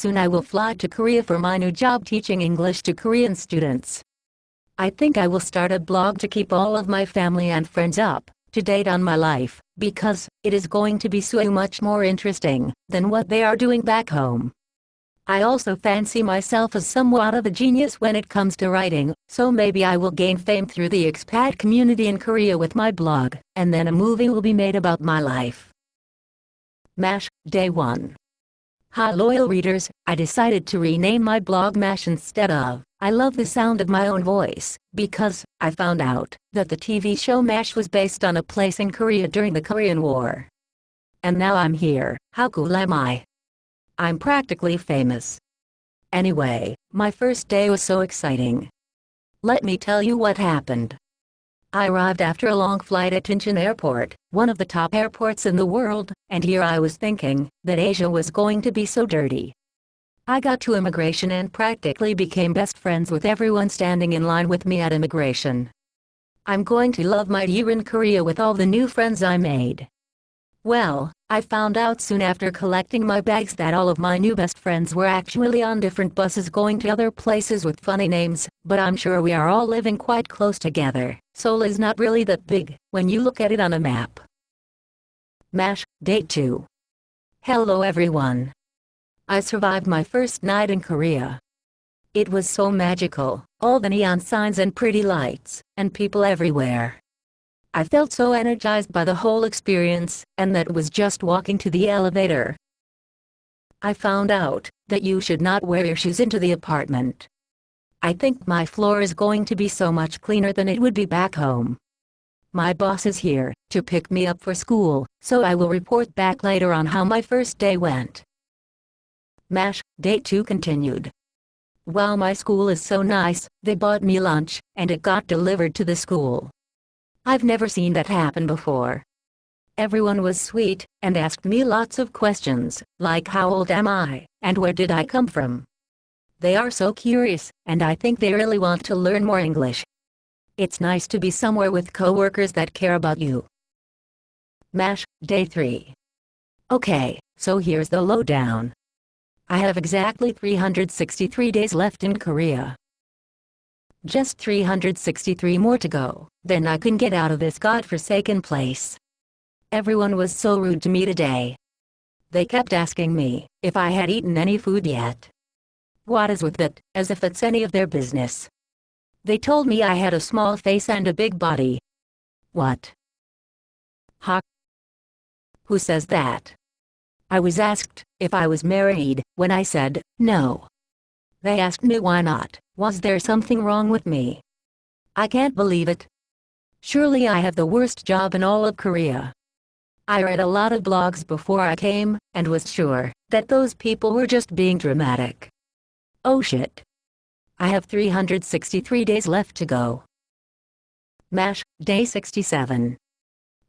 soon I will fly to Korea for my new job teaching English to Korean students. I think I will start a blog to keep all of my family and friends up to date on my life, because it is going to be so much more interesting than what they are doing back home. I also fancy myself as somewhat of a genius when it comes to writing, so maybe I will gain fame through the expat community in Korea with my blog, and then a movie will be made about my life. MASH, Day 1. Hi loyal readers, I decided to rename my blog MASH instead of I Love the Sound of My Own Voice, because I found out that the TV show MASH was based on a place in Korea during the Korean War. And now I'm here. How cool am I? I'm practically famous. Anyway, my first day was so exciting. Let me tell you what happened. I arrived after a long flight at Incheon Airport, one of the top airports in the world, and here I was thinking that Asia was going to be so dirty. I got to immigration and practically became best friends with everyone standing in line with me at immigration. I'm going to love my year in Korea with all the new friends I made. Well, I found out soon after collecting my bags that all of my new best friends were actually on different buses going to other places with funny names, but I'm sure we are all living quite close together. Seoul is not really that big when you look at it on a map. MASH, Day 2. Hello everyone. I survived my first night in Korea. It was so magical, all the neon signs and pretty lights, and people everywhere. I felt so energized by the whole experience, and that was just walking to the elevator. I found out that you should not wear your shoes into the apartment. I think my floor is going to be so much cleaner than it would be back home. My boss is here to pick me up for school, so I will report back later on how my first day went. MASH, Day 2 continued. Wow, my school is so nice, they bought me lunch, and it got delivered to the school. I've never seen that happen before. Everyone was sweet, and asked me lots of questions, like how old am I, and where did I come from. They are so curious, and I think they really want to learn more English. It's nice to be somewhere with coworkers that care about you. MASH, Day 3. Okay, so here's the lowdown. I have exactly 363 days left in Korea. Just 363 more to go, then I can get out of this godforsaken place. Everyone was so rude to me today. They kept asking me if I had eaten any food yet. What is with it, as if it's any of their business. They told me I had a small face and a big body. What? Huh? Who says that? I was asked if I was married, when I said no. They asked me why not. Was there something wrong with me? I can't believe it. Surely I have the worst job in all of Korea. I read a lot of blogs before I came, and was sure that those people were just being dramatic. Oh shit. I have 363 days left to go. MASH, Day 67.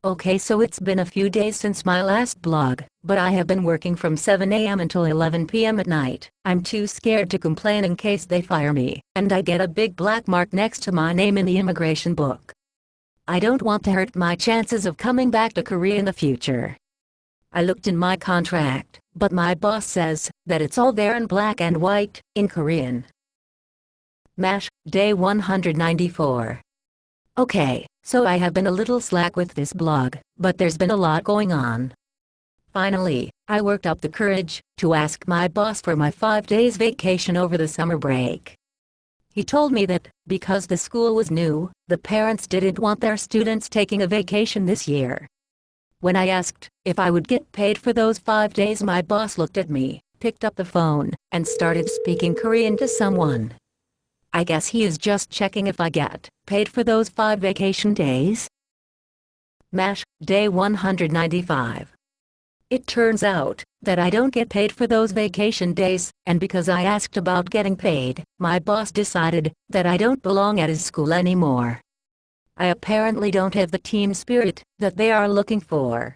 Okay, so it's been a few days since my last blog, but I have been working from 7 a.m. until 11 p.m. at night. I'm too scared to complain in case they fire me, and I get a big black mark next to my name in the immigration book. I don't want to hurt my chances of coming back to Korea in the future. I looked in my contract, but my boss says that it's all there in black and white, in Korean. MASH, Day 194. Okay, so I have been a little slack with this blog, but there's been a lot going on. Finally, I worked up the courage to ask my boss for my 5 days vacation over the summer break. He told me that, because the school was new, the parents didn't want their students taking a vacation this year. When I asked if I would get paid for those 5 days, my boss looked at me, picked up the phone, and started speaking Korean to someone. I guess he is just checking if I get paid for those 5 vacation days. MASH, Day 195. It turns out that I don't get paid for those vacation days, and because I asked about getting paid, my boss decided that I don't belong at his school anymore. I apparently don't have the team spirit that they are looking for.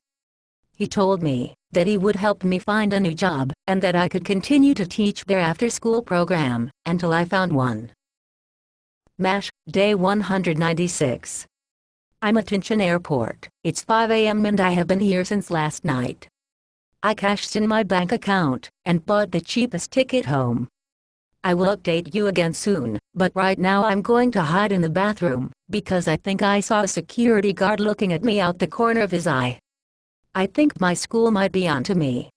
He told me that he would help me find a new job, and that I could continue to teach their after-school program until I found one. MASH, Day 196. I'm at Incheon Airport. It's 5 a.m. and I have been here since last night. I cashed in my bank account and bought the cheapest ticket home. I will update you again soon, but right now I'm going to hide in the bathroom, because I think I saw a security guard looking at me out the corner of his eye. I think my school might be onto me.